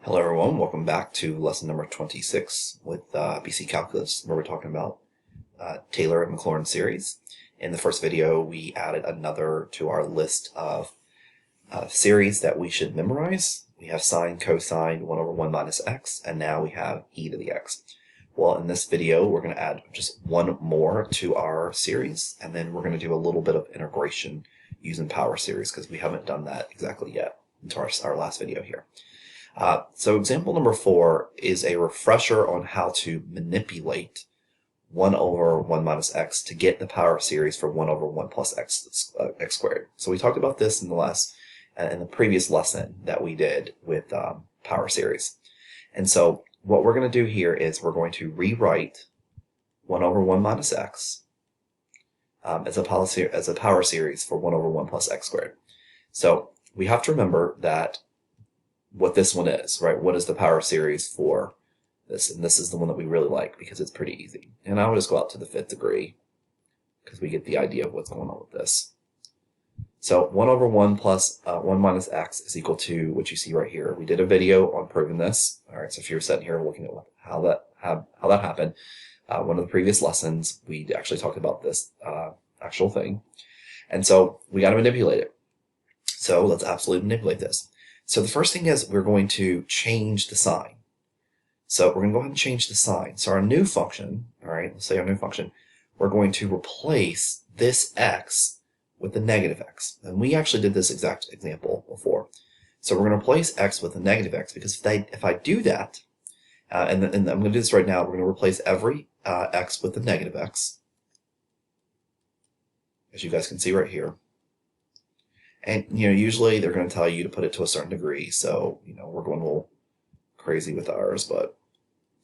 Hello everyone, welcome back to lesson number 26 with BC Calculus, where we're talking about Taylor and Maclaurin series. In the first video, we added another to our list of series that we should memorize. We have sine, cosine, 1 over 1 minus x, and now we have e to the x. Well, in this video, we're going to add just one more to our series, and then we're going to do a little bit of integration using power series, because we haven't done that exactly yet into our last video here. So example number 4 is a refresher on how to manipulate 1 over 1 minus x to get the power series for 1 over 1 plus x squared. So we talked about this in the previous lesson that we did with power series. And so what we're going to do here is we're going to rewrite 1 over 1 minus x as a power series for 1 over 1 plus x squared. So we have to remember that what this one is, right? What is the power series for this? And this is the one that we really like because it's pretty easy. And I would just go out to the 5th degree because we get the idea of what's going on with this. So 1 over 1 plus 1 minus x is equal to what you see right here. We did a video on proving this. All right, so if you're sitting here looking at how that happened, one of the previous lessons, we actually talked about this actual thing. And so we got to manipulate it. So let's absolutely manipulate this. So the first thing is we're going to change the sign. So we're going to go ahead and change the sign. So our new function, all right, let's say our new function, we're going to replace this x with the negative x. And we actually did this exact example before. So we're going to replace x with a negative x because if I do that, and I'm going to do this right now, we're going to replace every x with the negative x, as you guys can see right here. And, usually they're going to tell you to put it to a certain degree. So, we're going a little crazy with ours, but,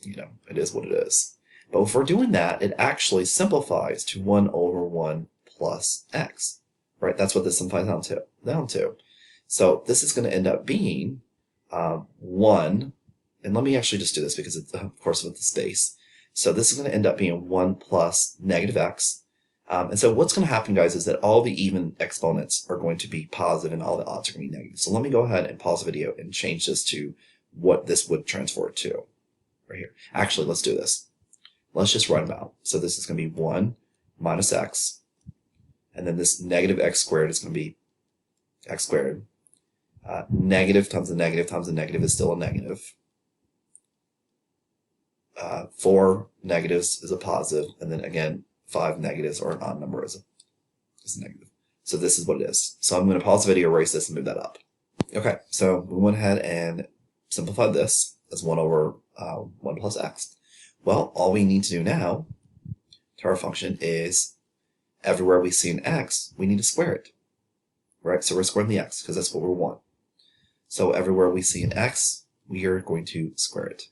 it is what it is. But if we're doing that, it actually simplifies to 1 over 1 plus x, right? That's what this simplifies down to. So this is going to end up being 1, and let me actually just do this because it's, of course, with the space. So this is going to end up being 1 plus negative x. And so what's going to happen, guys, is that all the even exponents are going to be positive and all the odds are going to be negative. So let me go ahead and pause the video and change this to what this would transfer to right here. Actually, let's do this. Let's just write them out. So this is going to be 1 minus x, and then this negative x squared is going to be x squared. Negative times a negative times a negative is still a negative. 4 negatives is a positive, and then again, 5 negatives or an odd number is a negative. So this is what it is. So I'm going to pause the video, erase this, and move that up. Okay, so we went ahead and simplified this as 1 over 1 plus x. Well, all we need to do now to our function is everywhere we see an x, we need to square it. Right? So we're squaring the x because that's what we want. So everywhere we see an x, we are going to square it.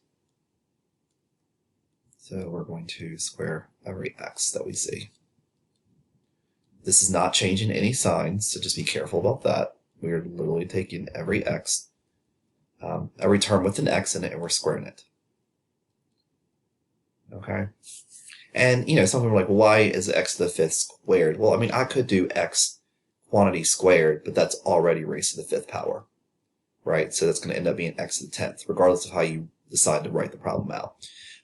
So we're going to square every x that we see. This is not changing any signs, so just be careful about that. We are literally taking every x, every term with an x in it, and we're squaring it. Okay? And, some people are like, well, why is x to the 5th squared? Well, I mean, I could do x quantity squared, but that's already raised to the 5th power, right? So that's going to end up being x to the 10th, regardless of how you decide to write the problem out.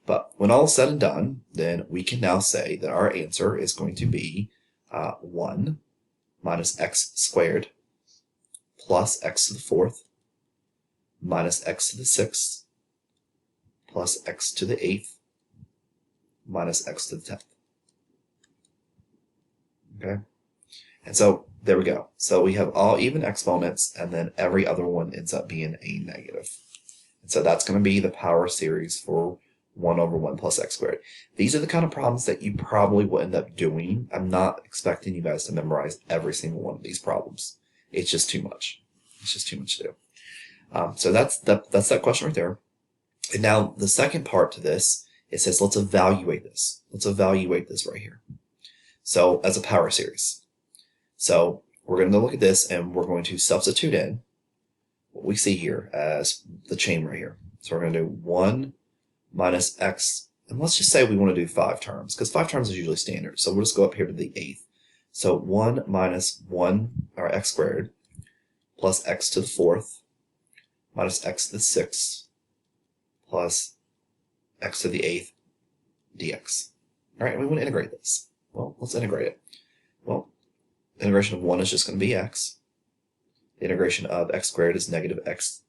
But when all is said and done, then we can now say that our answer is going to be 1 minus x squared plus x to the 4th minus x to the 6th plus x to the 8th minus x to the 10th. Okay? And so there we go. So we have all even exponents, and then every other one ends up being a negative. And so that's going to be the power series for 1 over 1 plus x squared. These are the kind of problems that you probably will end up doing. I'm not expecting you guys to memorize every single one of these problems. It's just too much. It's just too much to do. So that's that question right there. And now the second part to this, it says let's evaluate this. Let's evaluate this right here. So as a power series. So we're going to look at this and we're going to substitute in what we see here as the chain right here. So we're going to do 1 minus x, and let's just say we want to do 5 terms, because 5 terms is usually standard. So we'll just go up here to the 8th. So 1 minus 1, or x squared, plus x to the 4th, minus x to the 6th, plus x to the 8th dx. All right, and we want to integrate this. Well, let's integrate it. Well, integration of 1 is just going to be x. The integration of x squared is negative x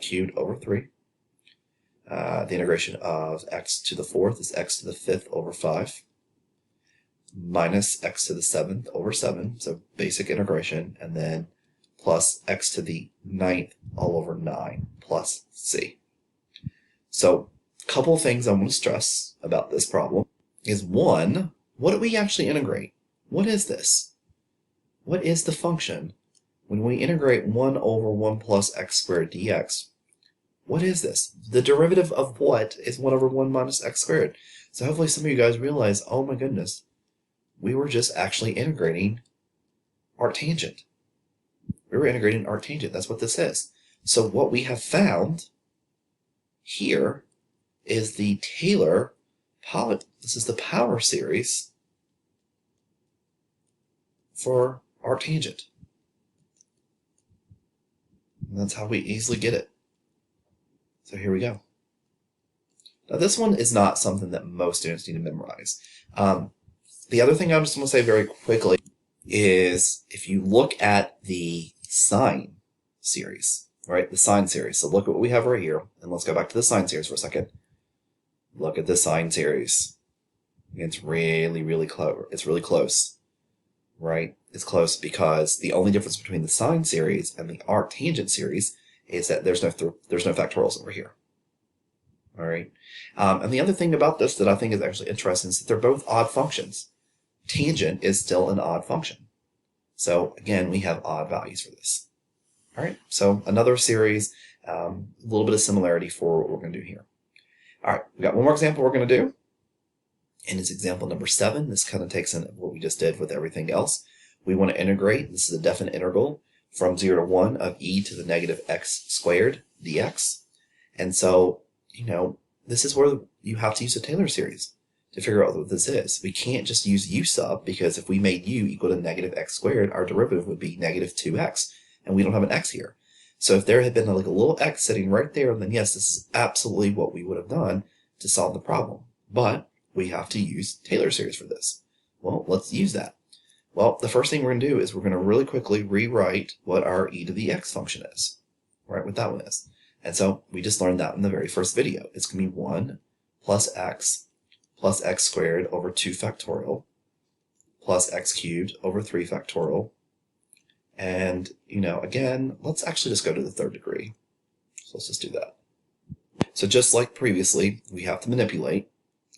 cubed over 3. The integration of x to the 4th is x to the 5th over 5. Minus x to the 7th over 7, so basic integration, and then plus x to the 9th all over 9 plus c. So a couple of things I want to stress about this problem is, one, what do we actually integrate? What is this? What is the function when we integrate 1 over 1 plus x squared dx? What is this? The derivative of what is 1 over 1 minus x squared? So hopefully some of you guys realize, oh my goodness, we were just actually integrating arctangent. We were integrating arctangent. That's what this is. So what we have found here is the Taylor power. This is the power series for arctangent. And that's how we easily get it. So here we go. Now this one is not something that most students need to memorize. The other thing I just want to say very quickly is if you look at the sine series, right? The sine series. So look at what we have right here, and let's go back to the sine series for a second. Look at the sine series. It's really, really close. It's really close, right? It's close because the only difference between the sine series and the arctangent series is that there's no factorials over here. All right. And the other thing about this that I think is actually interesting is that they're both odd functions. Tangent is still an odd function. So again, we have odd values for this. All right. So another series, a little bit of similarity for what we're going to do here. All right. We got one more example we're going to do. And it's example number 7. This kind of takes in what we just did with everything else. We want to integrate. This is a definite integral from 0 to 1 of e to the negative x squared dx. And so, this is where you have to use a Taylor series to figure out what this is. We can't just use u sub, because if we made u equal to negative x squared, our derivative would be negative 2x, and we don't have an x here. So if there had been like a little x sitting right there, then yes, this is absolutely what we would have done to solve the problem. But we have to use Taylor series for this. Well, let's use that. Well, the first thing we're going to do is we're going to really quickly rewrite what our e to the x function is, right? What that one is. And so we just learned that in the very first video. It's going to be 1 plus x squared over 2 factorial plus x cubed over 3 factorial. And, again, let's actually just go to the 3rd degree. So let's just do that. So just like previously, we have to manipulate.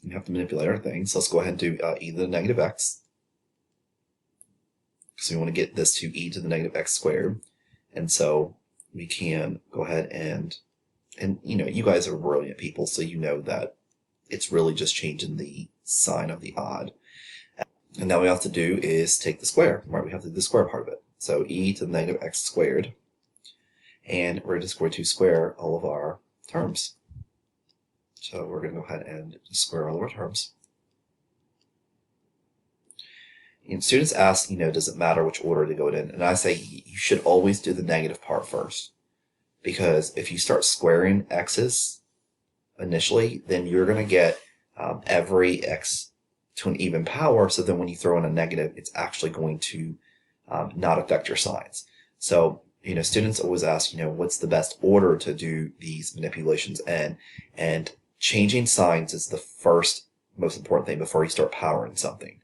We have to manipulate our things. So let's go ahead and do e to the negative x. So we want to get this to e to the negative x squared. And so we can go ahead and you guys are brilliant people, so you know that it's really just changing the sign of the odd. And now what we have to do is take the square, right? We have to do the square part of it. So e to the negative x squared. And we're just going to square all of our terms. So we're going to go ahead and square all of our terms. And students ask, does it matter which order to go in? And I say you should always do the negative part first. Because if you start squaring x's initially, then you're going to get every x to an even power. So then when you throw in a negative, it's actually going to not affect your signs. So, students always ask, what's the best order to do these manipulations in? And changing signs is the first most important thing before you start powering something.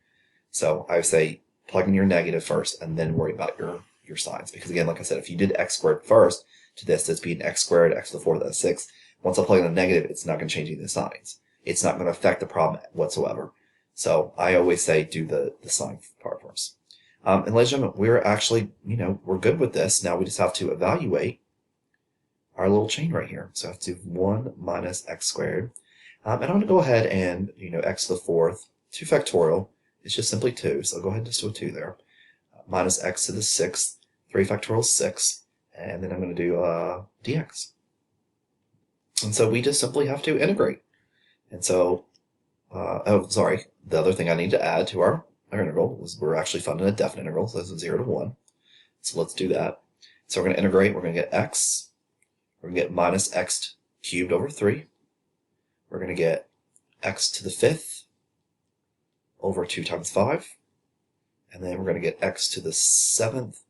So I would say plug in your negative first and then worry about your signs. Because again, like I said, if you did x squared first to this being x squared, x to the 4th, that's 6. Once I plug in a negative, it's not going to change any of the signs. It's not going to affect the problem whatsoever. So I always say do the sign part first. And ladies and gentlemen, we're actually, we're good with this. Now we just have to evaluate our little chain right here. So I have to do 1 minus x squared. And I'm going to go ahead and, x to the 4th, 2 factorial. It's just simply 2, so I'll go ahead and just do a 2 there. Minus x to the 6th, 3 factorial is 6, and then I'm going to do dx. And so we just simply have to integrate. And so, the other thing I need to add to our integral was we're actually finding a definite integral, so this is 0 to 1. So let's do that. So we're going to integrate, we're going to get x, we're going to get minus x cubed over 3, we're going to get x to the 5th over 2 times 5. And then we're going to get x to the 7th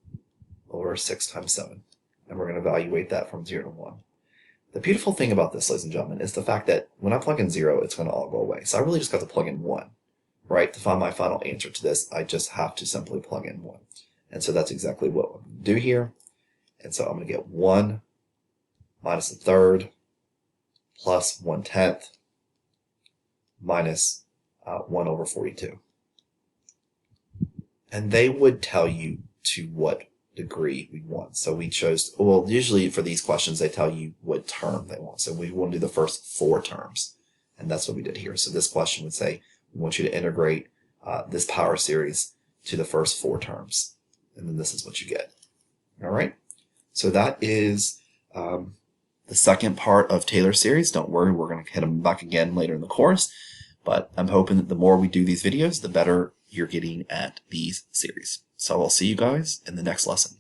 over 6 times 7. And we're going to evaluate that from 0 to 1. The beautiful thing about this, ladies and gentlemen, is the fact that when I plug in 0, it's going to all go away. So I really just got to plug in 1, right? To find my final answer to this, I just have to simply plug in 1. And so that's exactly what I'm going to do here. And so I'm going to get 1 minus a third plus 1/10 minus 1 over 42. And they would tell you to what degree we want. So we chose, well, usually for these questions, they tell you what term they want. So we want to do the first 4 terms. And that's what we did here. So this question would say, we want you to integrate this power series to the first 4 terms. And then this is what you get. All right. So that is the second part of Taylor's series. Don't worry, we're going to hit them back again later in the course. But I'm hoping that the more we do these videos, the better you're getting at these series. So I'll see you guys in the next lesson.